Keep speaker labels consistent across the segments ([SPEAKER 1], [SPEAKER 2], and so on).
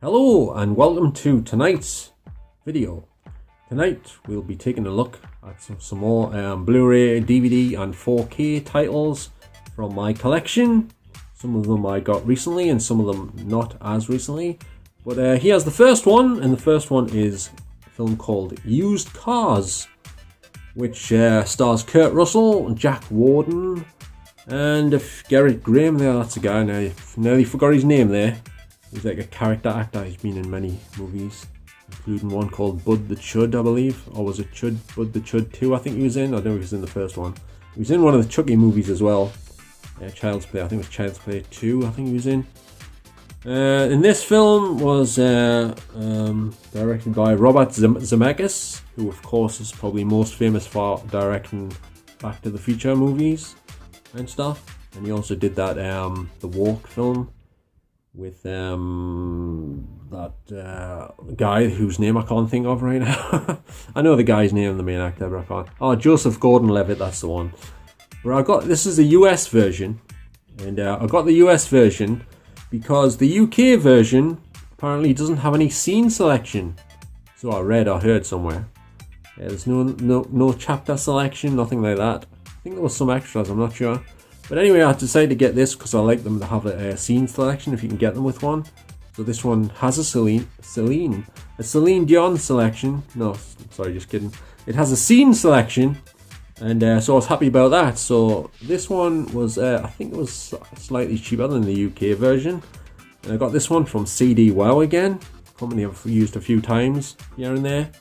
[SPEAKER 1] Hello and welcome to tonight's video. Tonight we'll be taking a look at some more Blu Ray, DVD and 4K titles from my collection. Some of them I got recently and some of them not as recently. But here's the first one, and the first one is a film called Used Cars, which stars Kurt Russell, Jack Warden, and Gerrit Graham there. That's a guy, and I nearly forgot his name there. He's like a character actor. He's been in many movies, including one called Bud the Chud, I believe. Or was it Bud the Chud 2 I think he was in? I don't know if he was in the first one. He was in one of the Chucky movies as well. Child's Play, I think it was Child's Play 2 I think he was in. And this film was directed by Robert Zemeckis, who of course is probably most famous for directing Back to the Future movies and stuff. And he also did that The Walk film with that guy whose name I can't think of right now. I know the guy's name, the main actor, but I can't. Oh, Joseph Gordon-Levitt, that's the one. But this is the US version, and I got the US version because the UK version apparently doesn't have any scene selection. So I read or heard somewhere. There's no chapter selection, nothing like that. I think there was some extras, I'm not sure. But anyway, I decided to get this because I like them to have a scene selection if you can get them with one. So this one has a Celine Dion selection. No, sorry, just kidding. It has a scene selection, and so I was happy about that. So this one was, I think it was slightly cheaper than the UK version. And I got this one from CD Wow again, a company I've used a few times here and there.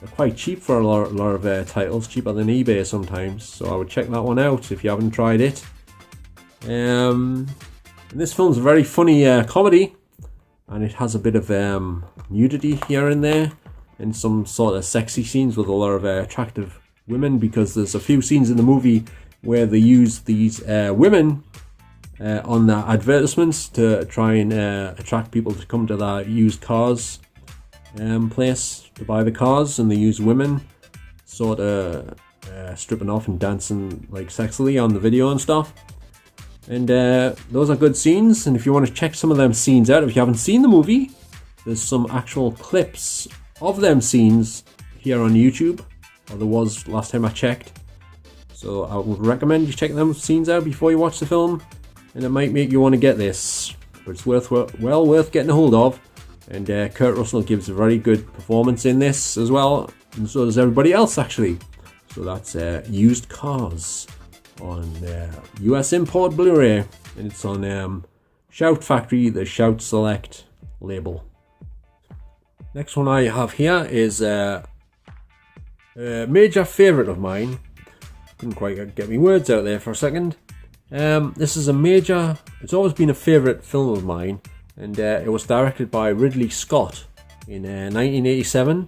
[SPEAKER 1] They're quite cheap for a lot of titles, cheaper than eBay sometimes. So I would check that one out if you haven't tried it. And this film's a very funny comedy, and it has a bit of nudity here and there, and some sort of sexy scenes with a lot of attractive women, because there's a few scenes in the movie where they use these women on the advertisements to try and attract people to come to that used cars place to buy the cars, and they use women sort of stripping off and dancing like sexily on the video and stuff. And those are good scenes, and if you want to check some of them scenes out, if you haven't seen the movie, there's some actual clips of them scenes here on YouTube, or there was last time I checked. So I would recommend you check them scenes out before you watch the film, and it might make you want to get this, but it's well worth getting a hold of. And Kurt Russell gives a very good performance in this as well, and so does everybody else actually. So that's Used Cars on US import Blu-ray, and it's on Shout Factory, the Shout Select label. Next one I have here is a major favourite of mine. Couldn't quite get my words out there for a second. This is it's always been a favourite film of mine, and it was directed by Ridley Scott in 1987,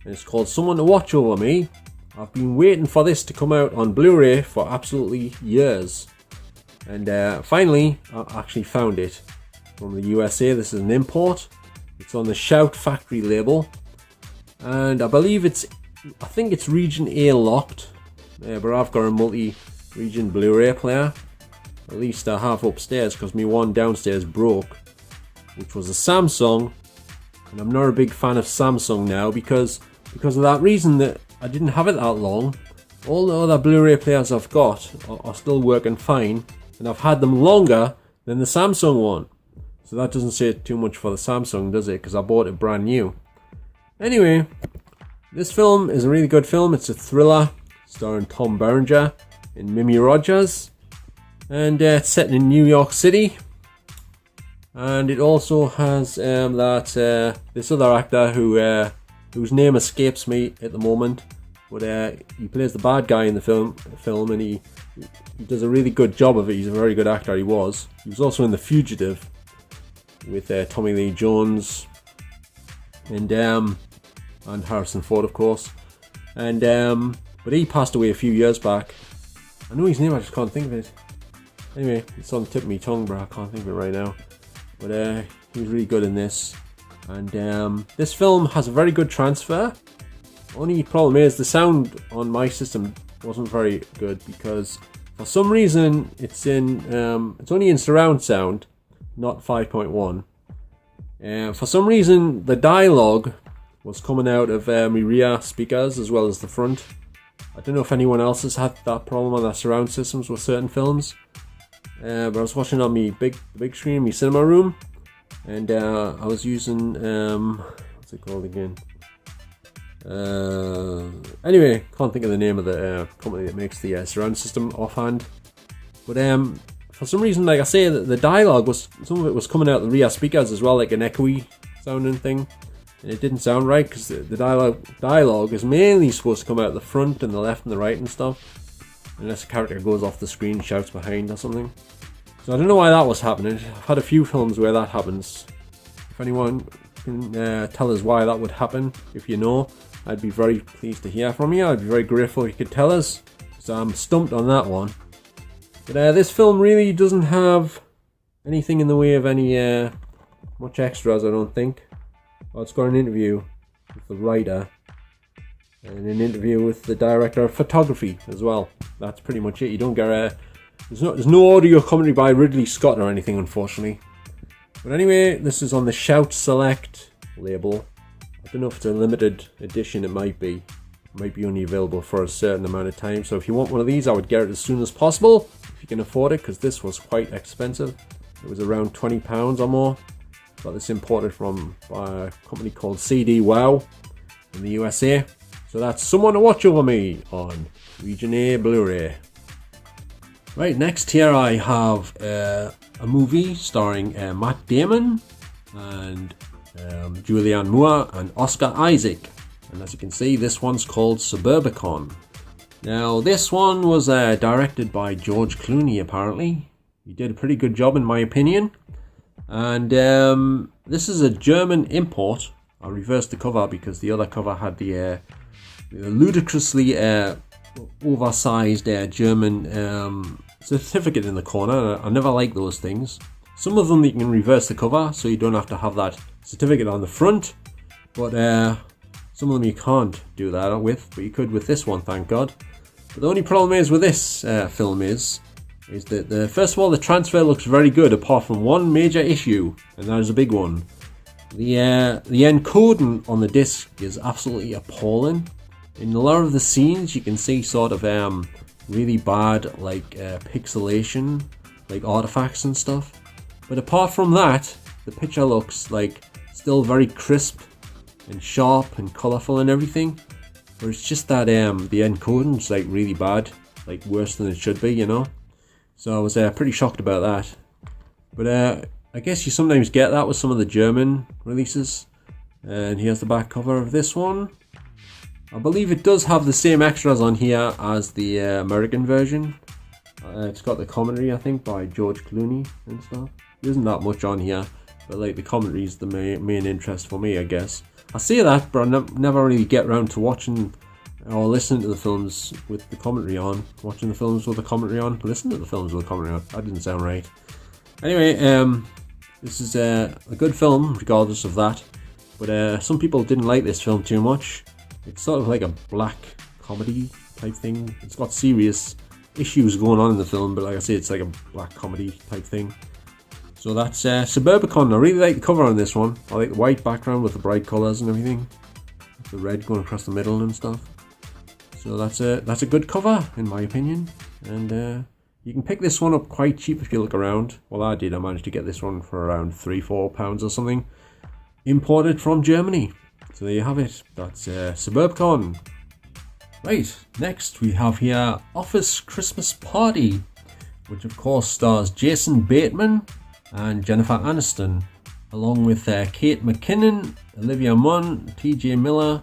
[SPEAKER 1] and it's called Someone to Watch Over Me. I've been waiting for this to come out on Blu-ray for absolutely years, and finally I actually found it from the USA. This is an import. It's on the Shout Factory label, and I think it's region A locked, but I've got a multi-region Blu-ray player. At least I have upstairs, because my one downstairs broke, which was a Samsung, and I'm not a big fan of Samsung now because of that reason, that I didn't have it that long. All the other Blu-ray players I've got are still working fine, and I've had them longer than the Samsung one. So that doesn't say too much for the Samsung, does it? Because I bought it brand new. Anyway, this film is a really good film. It's a thriller starring Tom Berenger and Mimi Rogers, and it's set in New York City. And it also has this other actor whose name escapes me at the moment, but he plays the bad guy in the film, and he does a really good job of it. He's a very good actor. He was also in The Fugitive with Tommy Lee Jones and Harrison Ford, of course. And but he passed away a few years back. I know his name, I just can't think of it. Anyway, it's on the tip of my tongue, but I can't think of it right now. But he was really good in this. And this film has a very good transfer. Only problem is the sound on my system wasn't very good, because for some reason it's only in surround sound, not 5.1. For some reason, the dialogue was coming out of my rear speakers as well as the front. I don't know if anyone else has had that problem on their surround systems with certain films. But I was watching on my big screen, my cinema room, and I was using what's it called again? Anyway, can't think of the name of the company that makes the surround system offhand. But for some reason, like I say, the dialogue was, some of it was coming out the rear speakers as well, like an echoey sounding thing. And it didn't sound right because the dialogue is mainly supposed to come out the front and the left and the right and stuff. Unless a character goes off the screen and shouts behind or something. So I don't know why that was happening. I've had a few films where that happens. If anyone can tell us why that would happen, if you know, I'd be very pleased to hear from you. I'd be very grateful if you could tell us. So I'm stumped on that one. But this film really doesn't have anything in the way of any much extras, I don't think. Well, it's got an interview with the writer and an interview with the director of photography as well. That's pretty much it. You don't get there's no audio commentary by Ridley Scott or anything, unfortunately. But anyway, this is on the Shout Select label. I don't know if it's a limited edition. It might be. It might be only available for a certain amount of time. So if you want one of these, I would get it as soon as possible if you can afford it, because this was quite expensive. It was around £20 or more. Got this imported from a company called CD Wow in the USA. So that's Someone to Watch Over Me on Region A Blu Ray. Right, next here I have a movie starring Matt Damon and Julianne Moore and Oscar Isaac. And as you can see, this one's called Suburbicon. Now, this one was directed by George Clooney, apparently. He did a pretty good job, in my opinion. And this is a German import. I reversed the cover because the other cover had the ludicrously oversized German certificate in the corner. I never like those things. Some of them you can reverse the cover so you don't have to have that certificate on the front. But some of them you can't do that with, but you could with this one, thank God. But the only problem is with this film is that first of all, the transfer looks very good apart from one major issue, and that is a big one. The encoding on the disc is absolutely appalling. In a lot of the scenes you can see sort of really bad like pixelation, like artifacts and stuff. But apart from that, the picture looks like still very crisp and sharp and colourful and everything. But it's just that the encoding's like really bad, like worse than it should be, you know. So I was pretty shocked about that. But I guess you sometimes get that with some of the German releases. And here's the back cover of this one. I believe it does have the same extras on here as the American version. It's got the commentary, I think, by George Clooney and stuff. There isn't that much on here, but like the commentary is the main interest for me, I guess. I say that, but I never really get around to watching or listening to the films with the commentary on. Watching the films with the commentary on. Listening to the films with the commentary on. That didn't sound right. Anyway, this is a good film, regardless of that. But some people didn't like this film too much. It's sort of like a black comedy type thing. It's got serious issues going on in the film, but like I say, it's like a black comedy type thing. So that's Suburbicon. I really like the cover on this one. I like the white background with the bright colours and everything. The red going across the middle and stuff. So that's a good cover, in my opinion. And you can pick this one up quite cheap if you look around. Well, I did. I managed to get this one for around £3-4 or something. Imported from Germany. So there you have it. That's Suburbicon. Right, next we have here Office Christmas Party, which of course stars Jason Bateman and Jennifer Aniston, along with Kate McKinnon, Olivia Munn, T.J. Miller,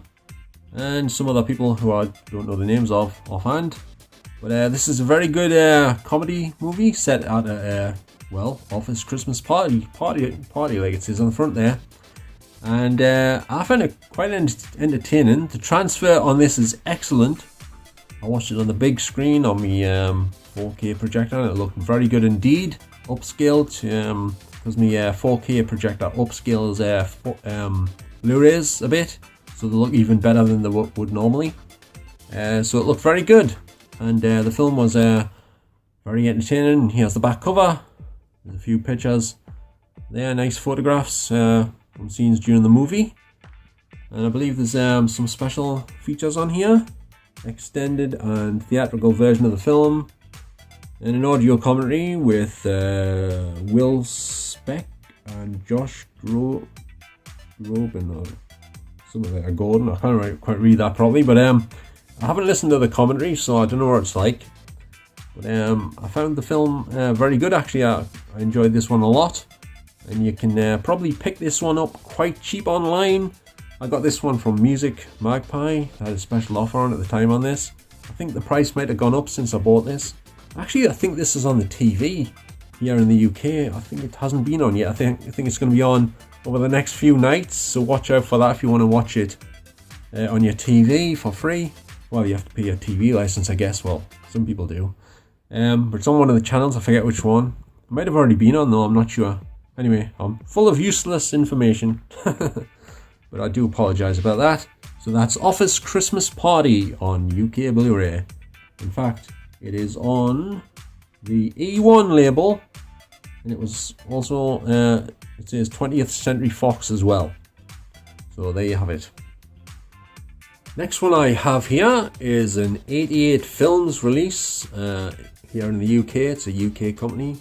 [SPEAKER 1] and some other people who I don't know the names of offhand. But this is a very good comedy movie set at a office Christmas party like it says on the front there. And I found it quite entertaining. The transfer on this is excellent. I watched it on the big screen on my 4K projector, and it looked very good indeed. Upscaled because my 4K projector upscales Blu-rays a bit, so they look even better than they would normally. So it looked very good, and the film was very entertaining. Here's the back cover. There's a few pictures there, nice photographs. some scenes during the movie. And I believe there's some special features on here. Extended and theatrical version of the film. And an audio commentary with Will Speck and Josh Groban or something like Gordon. I can't quite read that properly, but I haven't listened to the commentary, so I don't know what it's like. But I found the film very good actually. I enjoyed this one a lot, and you can probably pick this one up quite cheap online. I got this one from Music Magpie. I had a special offer on at the time on this. I think the price might have gone up since I bought this. Actually, I think this is on the TV here in the UK. I think it hasn't been on yet. I think it's going to be on over the next few nights, so watch out for that if you want to watch it on your TV for free. Well, you have to pay a TV license, I guess. Well, some people do. But it's on one of the channels. I forget which one. It might have already been on though. I'm not sure. Anyway, I'm full of useless information. But I do apologise about that. So that's Office Christmas Party on UK Blu Ray. In fact, it is on the E1 label. And it was also, it says 20th Century Fox as well. So there you have it. Next one I have here is an 88 Films release here in the UK. It's a UK company.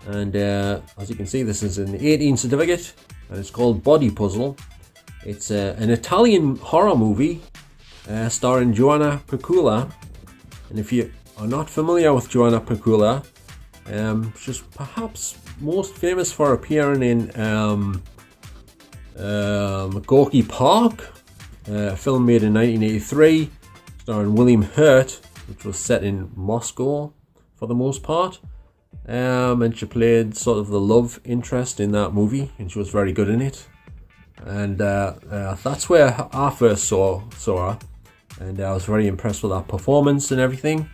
[SPEAKER 1] And as you can see, this is an 18 certificate. And it's called Body Puzzle. It's an Italian horror movie starring Joanna Piccola. And if you are not familiar with Joanna Piccola, she's perhaps most famous for appearing in Gorky Park, a film made in 1983, starring William Hurt, which was set in Moscow for the most part. And she played sort of the love interest in that movie, and she was very good in it. And that's where I first saw her, and I was very impressed with her performance and everything.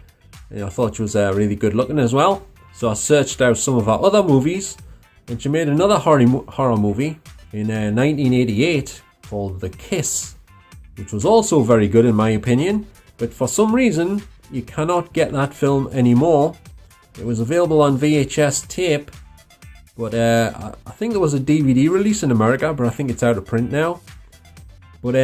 [SPEAKER 1] And I thought she was really good looking as well. So I searched out some of her other movies, and she made another horror movie in 1988 called The Kiss, which was also very good in my opinion. But for some reason, you cannot get that film anymore. It was available on VHS tape, but I think there was a DVD release in America, but I think it's out of print now. But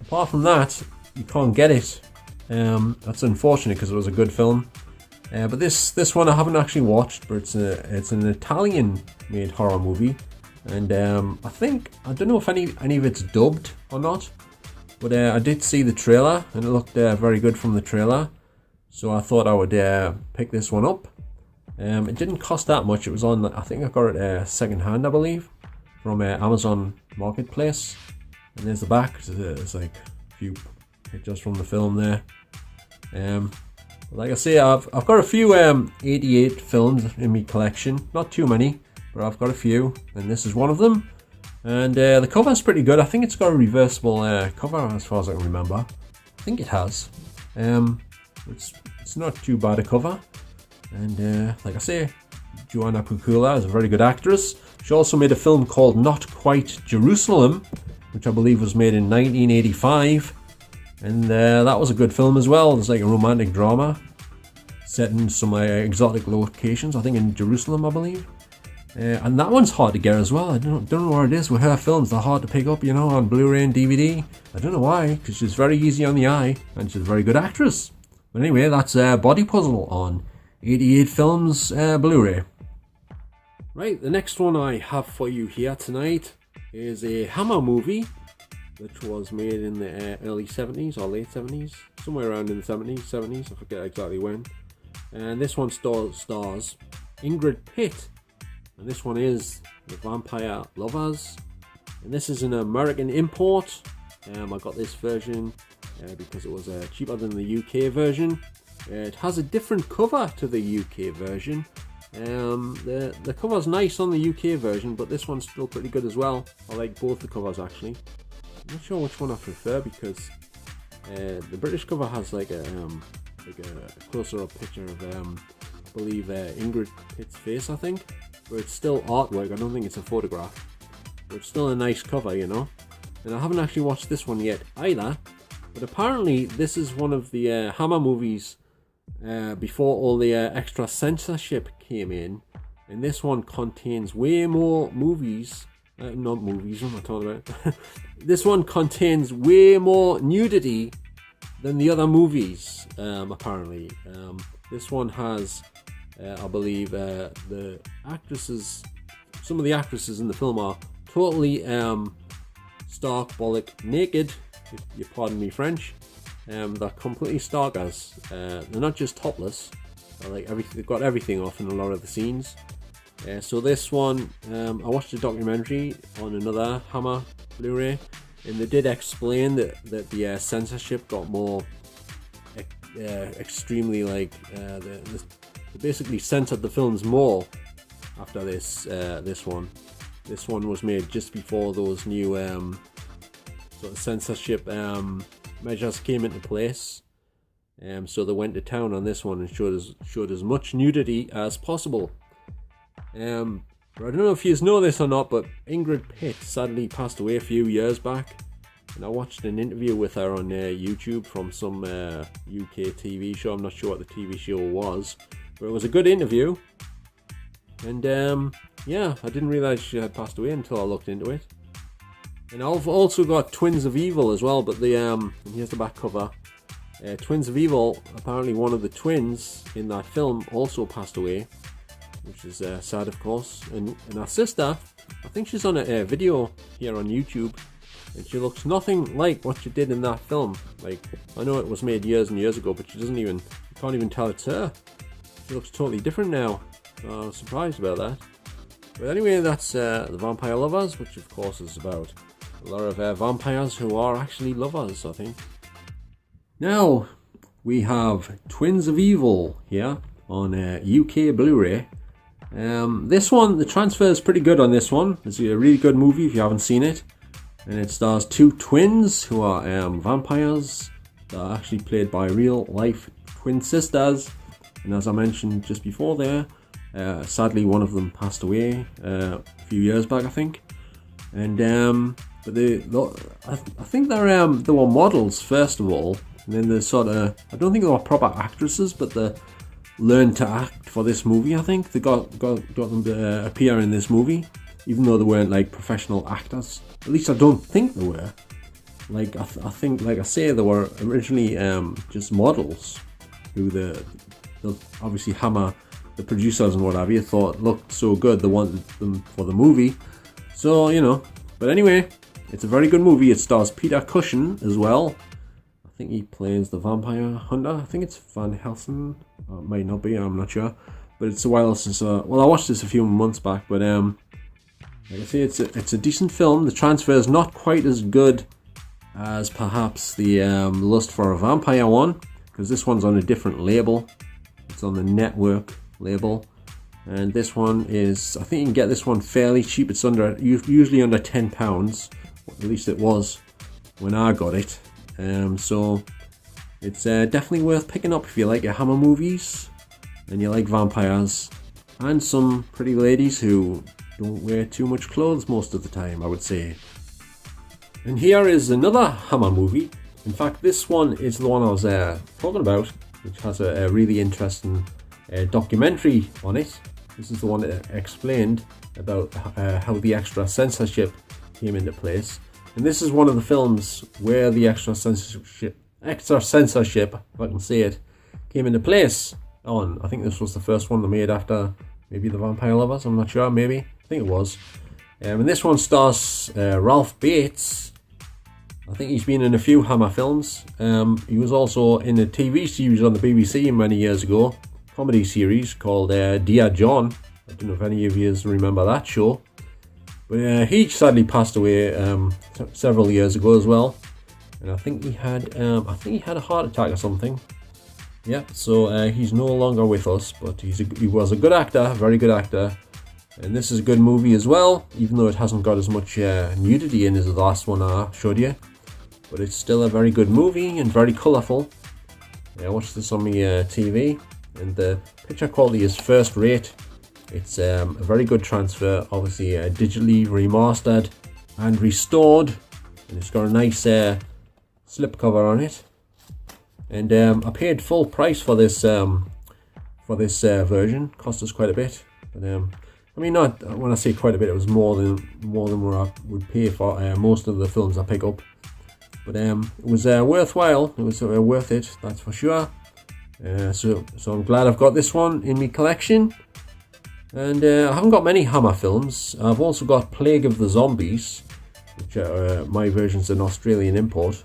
[SPEAKER 1] apart from that, you can't get it. That's unfortunate because it was a good film. But this one I haven't actually watched, but it's an Italian-made horror movie, and I don't know if any of it's dubbed or not. But I did see the trailer, and it looked very good from the trailer. So I thought I would pick this one up. It didn't cost that much. It was on, I think I got it second hand, I believe, from Amazon Marketplace. And there's the back. There's like a few pictures from the film there. Like I say, I've got a few 88 films in my collection. Not too many, but I've got a few, and this is one of them. And the cover's pretty good. I think it's got a reversible cover as far as I can remember. I think it has. It's not too bad a cover. And like I say, Joanna Piccola is a very good actress. She also made a film called Not Quite Jerusalem, which I believe was made in 1985. And that was a good film as well. It's like a romantic drama set in some exotic locations, I think in Jerusalem, I believe. And that one's hard to get as well. I don't know what it is with her films. They're hard to pick up, on Blu Ray and DVD. I don't know why, because she's very easy on the eye, and she's a very good actress. But anyway, that's Body Puzzle on 88 Films Blu Ray. Right, the next one I have for you here tonight is a Hammer movie, which was made in the early 70s or late 70s, somewhere around in the 70s, I forget exactly when. And this one stars Ingrid Pitt, and this one is The Vampire Lovers, and this is an American import. I got this version because it was cheaper than the UK version. It has a different cover to the UK version. The cover's nice on the UK version, but this one's still pretty good as well. I like both the covers actually. I'm not sure which one I prefer because the British cover has like a closer up picture of I believe Ingrid Pitt's face, I think, but it's still artwork. I don't think it's a photograph, but it's still a nice cover, And I haven't actually watched this one yet either, but apparently this is one of the Hammer movies before all the extra censorship came in, and this one contains way more movies Not movies, what am I talking about? This one contains way more nudity than the other movies, apparently. This one has, I believe, the actresses, some of the actresses in the film are totally stark bollock naked, if you pardon me French. They're completely starkers. They're not just topless, they've got everything off in a lot of the scenes. So this one, I watched a documentary on another Hammer Blu Ray, and they did explain that the censorship got more extremely, they basically censored the films more after this one. This one was made just before those new sort of censorship measures came into place. So they went to town on this one and showed as much nudity as possible. I don't know if you know this or not, but Ingrid Pitt sadly passed away a few years back, and I watched an interview with her on YouTube from some UK TV show. I'm not sure what the TV show was, but it was a good interview. And yeah, I didn't realise she had passed away until I looked into it. And I've also got Twins of Evil as well, but and here's the back cover. Twins of Evil, apparently one of the twins in that film also passed away, which is sad, of course. And our sister, I think she's on a video here on YouTube, and she looks nothing like what she did in that film. Like, I know it was made years and years ago, but you can't even tell it's her. She looks totally different now. So I was surprised about that. But anyway, that's The Vampire Lovers, which of course is about a lot of vampires who are actually lovers, I think. Now, we have Twins of Evil here on UK Blu-ray. This one, the transfer is pretty good on this one. It's a really good movie if you haven't seen it. And it stars two twins who are vampires. They're actually played by real life twin sisters. And as I mentioned just before there, sadly one of them passed away a few years back, I think. And but I think they were models first of all, and then they I don't think they were proper actresses, but they learned to act for this movie. I think they got them to appear in this movie, even though they weren't like professional actors. At least I don't think they were. Like I think, like I say, they were originally just models who the obviously Hammer, the producers and what have you, thought looked so good they wanted them for the movie. So, you know, but anyway, it's a very good movie. It stars Peter Cushing as well. I think he plays the vampire hunter. I think it's Van Helsing. It might not be, I'm not sure. But it's a while since, well, I watched this a few months back, but like I say, it's a decent film. The transfer is not quite as good as perhaps the Lust for a Vampire one, because this one's on a different label. It's on the network label. And this one is, I think you can get this one fairly cheap. It's usually under £10. At least it was when I got it. So it's definitely worth picking up if you like your Hammer movies and you like vampires and some pretty ladies who don't wear too much clothes most of the time, I would say. And here is another Hammer movie. In fact, this one is the one I was talking about, which has a really interesting documentary on it. This is the one that explained about how the extra censorship came into place. And this is one of the films where the extra censorship, if I can say it, came into place on. I think this was the first one they made after maybe The Vampire Lovers, I'm not sure, maybe. I think it was. And this one stars Ralph Bates. I think he's been in a few Hammer films. He was also in a TV series on the BBC many years ago, comedy series called Dear John. I don't know if any of you remember that show. But he sadly passed away several years ago as well. And I think he had a heart attack or something. Yeah, so he's no longer with us, but he was a good actor, a very good actor. And this is a good movie as well, even though it hasn't got as much nudity in as the last one I showed you. But it's still a very good movie and very colourful. I watched this on my TV, and the picture quality is first rate. It's a very good transfer, obviously digitally remastered and restored, and it's got a nice slipcover on it. And I paid full price for this version. Cost us quite a bit, but I mean, not when I say quite a bit, it was more than what I would pay for most of the films I pick up. But it was worthwhile. It was worth it, that's for sure. So I'm glad I've got this one in my collection. And I haven't got many Hammer films. I've also got Plague of the Zombies, which my version's an Australian import.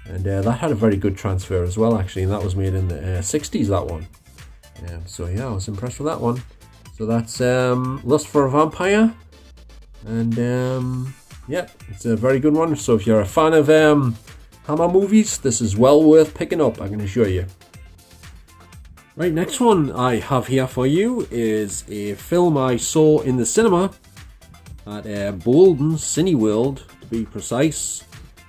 [SPEAKER 1] And that had a very good transfer as well, actually, and that was made in the 60s, that one. So yeah, I was impressed with that one. So that's Lust for a Vampire. And yeah, it's a very good one. So if you're a fan of Hammer movies, this is well worth picking up, I can assure you. Right, next one I have here for you is a film I saw in the cinema at Bolden Cineworld, to be precise.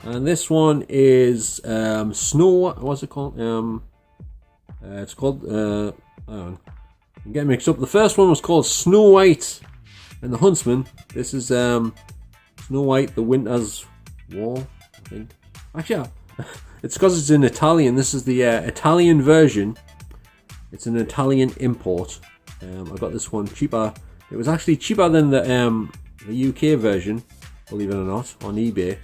[SPEAKER 1] And this one is what's it called? It's called, hang on, I'm getting mixed up. The first one was called Snow White and the Huntsman. This is Snow White, the Winter's War, I think. Actually, it's because it's in Italian. This is the Italian version. It's an Italian import. I got this one cheaper. It was actually cheaper than the UK version, believe it or not, on eBay.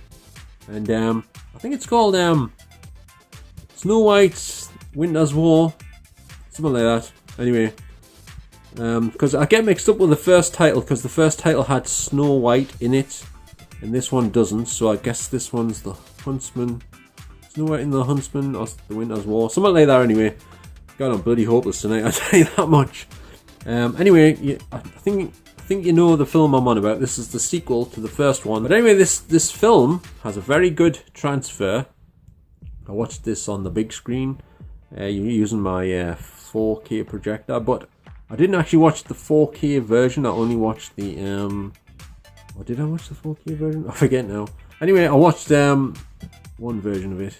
[SPEAKER 1] And I think it's called Snow White, Winter's War, something like that. Anyway, because I get mixed up with the first title, because the first title had Snow White in it, and this one doesn't. So I guess this one's the Huntsman, Snow White and the Huntsman, or the Winter's War, something like that. Anyway. God, I'm bloody hopeless tonight, I'll tell you that much. Anyway, I think you know the film I'm on about. This is the sequel to the first one. But anyway, this film has a very good transfer. I watched this on the big screen using my 4K projector, but I didn't actually watch the 4K version. I only watched the... or did I watch the 4K version? I forget now. Anyway, I watched one version of it.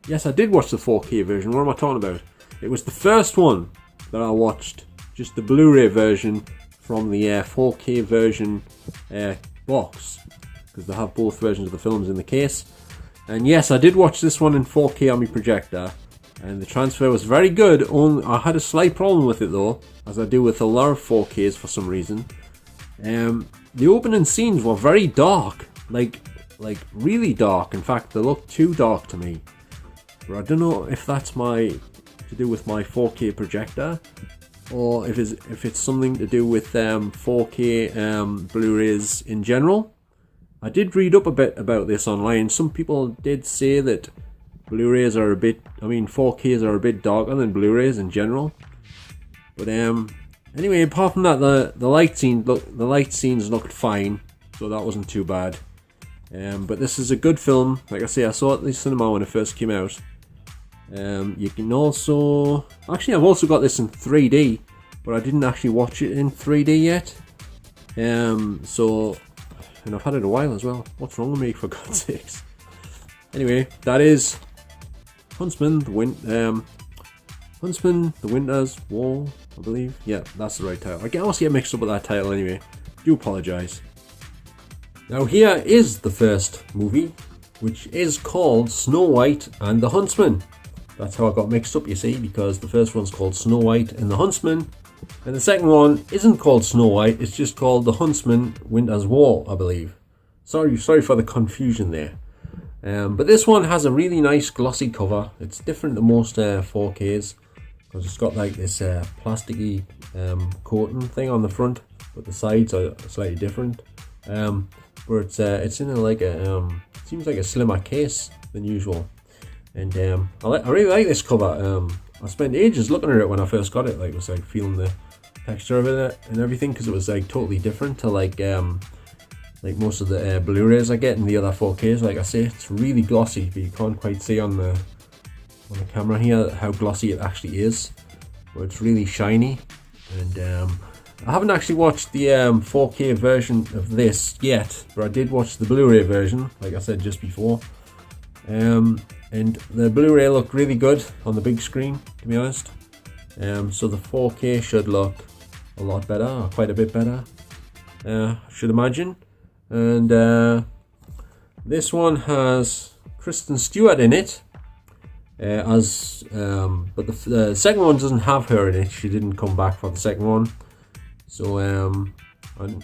[SPEAKER 1] Yes, I did watch the 4K version. What am I talking about? It was the first one that I watched, just the Blu Ray version from the 4K version box, because they have both versions of the films in the case. And yes, I did watch this one in 4K on my projector, and the transfer was very good. I had a slight problem with it though, as I do with a lot of 4Ks for some reason. The opening scenes were very dark, like really dark. In fact, they looked too dark to me. But I don't know if that's to do with my 4K projector, or if it's something to do with 4K Blu-rays in general. I did read up a bit about this online. Some people did say that Blu-rays are 4Ks are a bit darker than Blu-rays in general. But anyway, apart from that, the light scenes looked fine, so that wasn't too bad. But this is a good film. Like I say, I saw it at the cinema when it first came out. You can also... Actually, I've also got this in 3D, but I didn't actually watch it in 3D yet. And I've had it a while as well. What's wrong with me, for God's sakes? Anyway, that is Huntsman, the Winter's War, I believe. Yeah, that's the right title. I always get mixed up with that title anyway. Do apologise. Now here is the first movie, which is called Snow White and the Huntsman. That's how I got mixed up, you see, because the first one's called Snow White and the Huntsman, and the second one isn't called Snow White, it's just called the Huntsman Winter's War, I believe. Sorry for the confusion there. But this one has a really nice glossy cover. It's different to most 4Ks, because it's got like this plasticky coating thing on the front, but the sides are slightly different. But it's in seems like a slimmer case than usual. And I really like this cover. I spent ages looking at it when I first got it. It was like feeling the texture of it and everything, because it was like totally different to like most of the Blu-rays I get in the other 4Ks. Like I say, it's really glossy, but you can't quite see on the camera here how glossy it actually is. But it's really shiny. And I haven't actually watched the 4K version of this yet, but I did watch the Blu-ray version, like I said just before. And the Blu-ray looked really good on the big screen, to be honest. So the 4K should look a lot better, or quite a bit better, I should imagine. And this one has Kristen Stewart in it, but the second one doesn't have her in it. She didn't come back for the second one, so I'm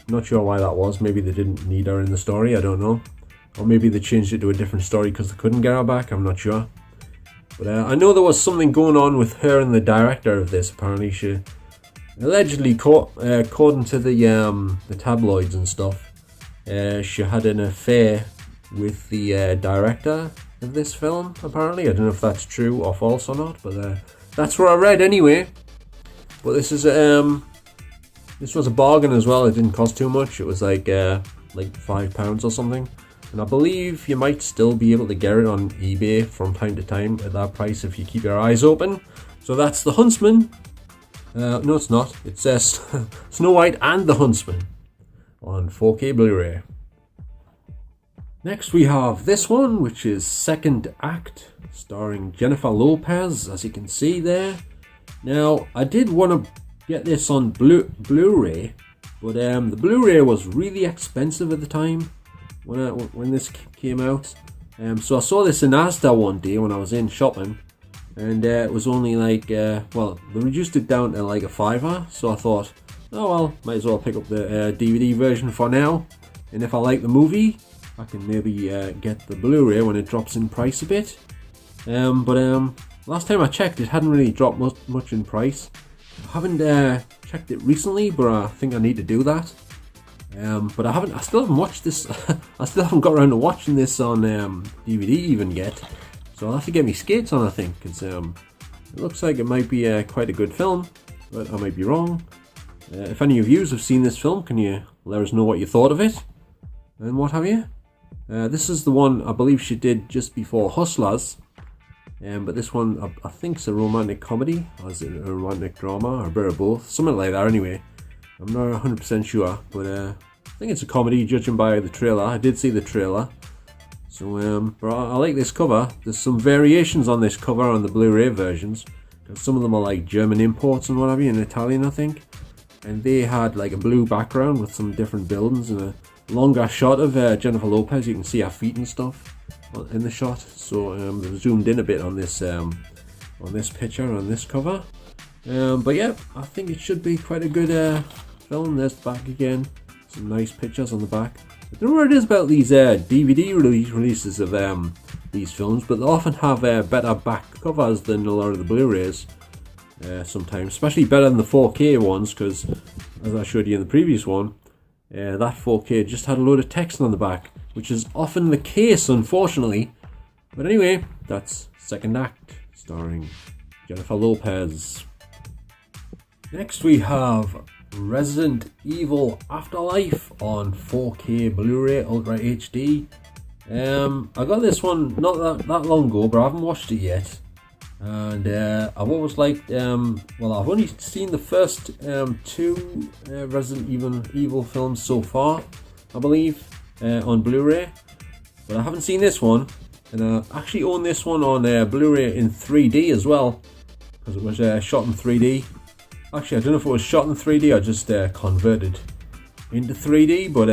[SPEAKER 1] not sure why that was. Maybe they didn't need her in the story, I don't know, or maybe they changed it to a different story because they couldn't get her back. I'm not sure, but I know there was something going on with her and the director of this. Apparently, she allegedly, according to the tabloids and stuff, she had an affair with the director of this film. Apparently, I don't know if that's true or false or not, but that's what I read anyway. But this was a bargain as well. It didn't cost too much. It was like £5 or something, and I believe you might still be able to get it on eBay from time to time at that price if you keep your eyes open. So that's the Huntsman. No, it's not. It says Snow White and the Huntsman on 4K Blu-ray. Next we have this one, which is Second Act, starring Jennifer Lopez, as you can see there. Now, I did want to get this on Blu-ray, but the Blu-ray was really expensive at the time when this came out. So I saw this in Asda one day when I was in shopping, and it was only like, well, they reduced it down to like a £5, so I thought, oh well, might as well pick up the DVD version for now, and if I like the movie, I can maybe get the Blu-ray when it drops in price a bit. But last time I checked, it hadn't really dropped much in price. I haven't checked it recently, but I think I need to do that. But I still haven't watched this. I still haven't got around to watching this on DVD even yet. So I'll have to get my skates on, I think, because it looks like it might be quite a good film, but I might be wrong. If any of you have seen this film, can you let us know what you thought of it and what have you? This is the one I believe she did just before Hustlers, but this one I think is a romantic comedy, or is it a romantic drama, or a bit of both, something like that anyway. I'm not 100% sure, but I think it's a comedy judging by the trailer. I did see the trailer, so but I like this cover. There's some variations on this cover on the Blu-ray versions, because some of them are like German imports and what have you, and Italian I think, and they had like a blue background with some different buildings and a longer shot of Jennifer Lopez. You can see her feet and stuff in the shot, so they've zoomed in a bit on this picture, on this cover. But yeah, I think it should be quite a good film. There's the back again, some nice pictures on the back. I don't know what it is about these DVD releases of these films, but they often have better back covers than a lot of the Blu-rays. Sometimes, especially better than the 4K ones, because as I showed you in the previous one, that 4K just had a load of text on the back, which is often the case, unfortunately. But anyway, that's Second Act, starring Jennifer Lopez. Next we have Resident Evil Afterlife on 4K Blu-ray Ultra HD. I got this one not that long ago, but I haven't watched it yet. And I've always liked, well, I've only seen the first two Resident Evil films so far, I believe, on Blu-ray, but I haven't seen this one, and I actually own this one on Blu-ray in 3D as well, because it was shot in 3D. Actually, I don't know if it was shot in 3D or just converted into 3D, but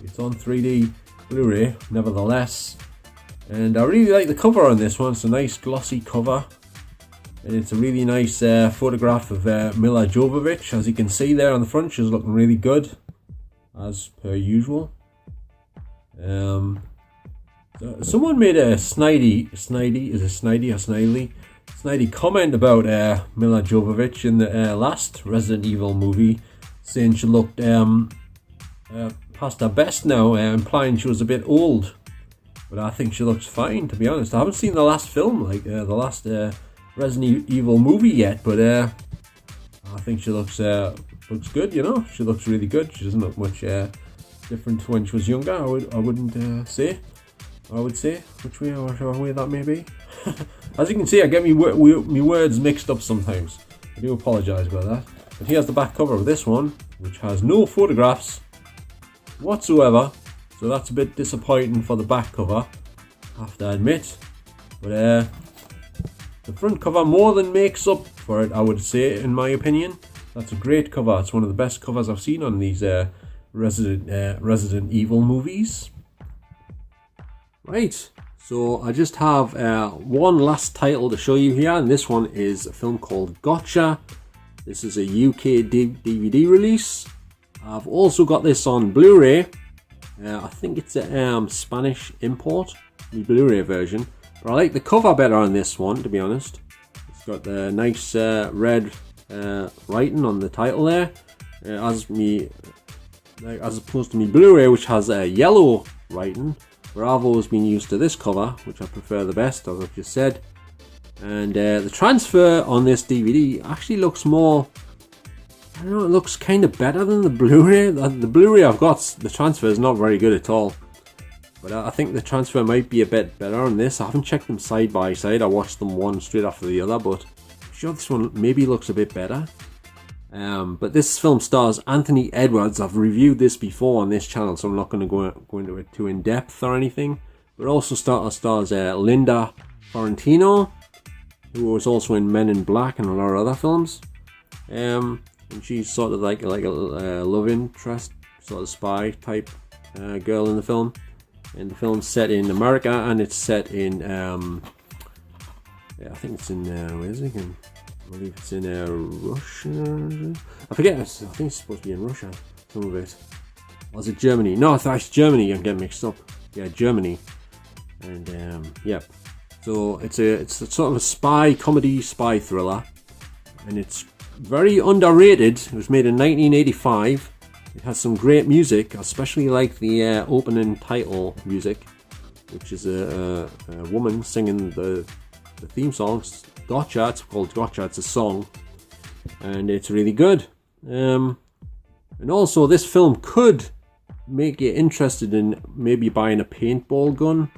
[SPEAKER 1] it's on 3D Blu-ray nevertheless. And I really like the cover on this one. It's a nice glossy cover, and it's a really nice photograph of Mila Jovovich. As you can see there on the front, she's looking really good, as per usual. Someone made a snidey comment about Mila Jovovich in the last Resident Evil movie, saying she looked past her best now, implying she was a bit old. But I think she looks fine, to be honest. I haven't seen the last film, like the last Resident Evil movie yet, but I think she looks good. You know, she looks really good. She doesn't look much different to when she was younger. I wouldn't say. I would say which way that may be. As you can see, I get me words mixed up sometimes. I do apologise about that. But here's the back cover of this one, which has no photographs whatsoever. So that's a bit disappointing for the back cover, I have to admit. But the front cover more than makes up for it, I would say, in my opinion. That's a great cover. It's one of the best covers I've seen on these Resident Evil movies. Right, So I just have one last title to show you here, and this one is a film called Gotcha. This is a UK DVD release. I've also got this on Blu Ray. I think it's a Spanish import, the Blu Ray version. But I like the cover better on this one, to be honest. It's got the nice red writing on the title there, as opposed to me Blu Ray, which has a yellow writing. Where I've always been used to this cover, which I prefer the best, as I've just said. And the transfer on this DVD actually looks more, I don't know, it looks kind of better than the Blu-ray. The Blu-ray I've got, the transfer is not very good at all. But I think the transfer might be a bit better on this. I haven't checked them side by side. I watched them one straight after the other, but I'm sure this one maybe looks a bit better. But this film stars Anthony Edwards. I've reviewed this before on this channel, so I'm not going to go into it too in depth or anything. But it also stars Linda Fiorentino, who was also in Men in Black and a lot of other films. And she's sort of like a love interest, sort of spy type girl in the film. And the film's set in America, and it's set in I think it's in where is it again? I believe it's in Russia. I forget. I think it's supposed to be in Russia. Some of it. Or is it Germany? No, it's Germany. I'm getting mixed up. Yeah, Germany. And yeah. So it's a sort of a spy comedy, spy thriller, and it's very underrated. It was made in 1985. It has some great music. I especially like the opening title music, which is a woman singing the theme songs. Gotcha, it's called Gotcha, it's a song, and it's really good. And also this film could make you interested in maybe buying a paintball gun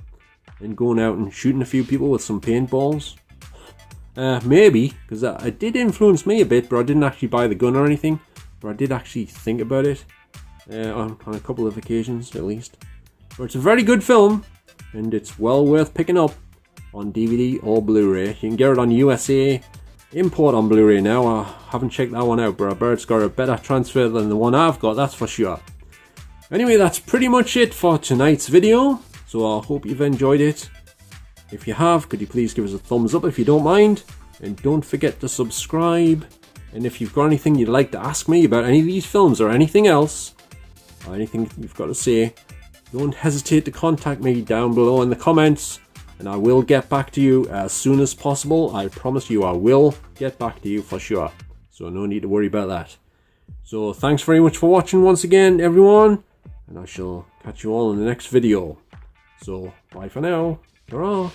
[SPEAKER 1] and going out and shooting a few people with some paintballs. Maybe, because it did influence me a bit, but I didn't actually buy the gun or anything, but I did actually think about it on a couple of occasions at least. But it's a very good film, and it's well worth picking up on DVD or Blu-ray. You can get it on USA import on Blu-ray now. I haven't checked that one out, but I bet it's got a better transfer than the one I've got, that's for sure. Anyway, that's pretty much it for tonight's video, so I hope you've enjoyed it. If you have, could you please give us a thumbs up if you don't mind, and don't forget to subscribe. And if you've got anything you'd like to ask me about any of these films or anything else, or anything you've got to say, don't hesitate to contact me down below in the comments, and I will get back to you as soon as possible. I promise you I will get back to you for sure. So no need to worry about that. So thanks very much for watching once again, everyone. And I shall catch you all in the next video. So bye for now. Ta-ra.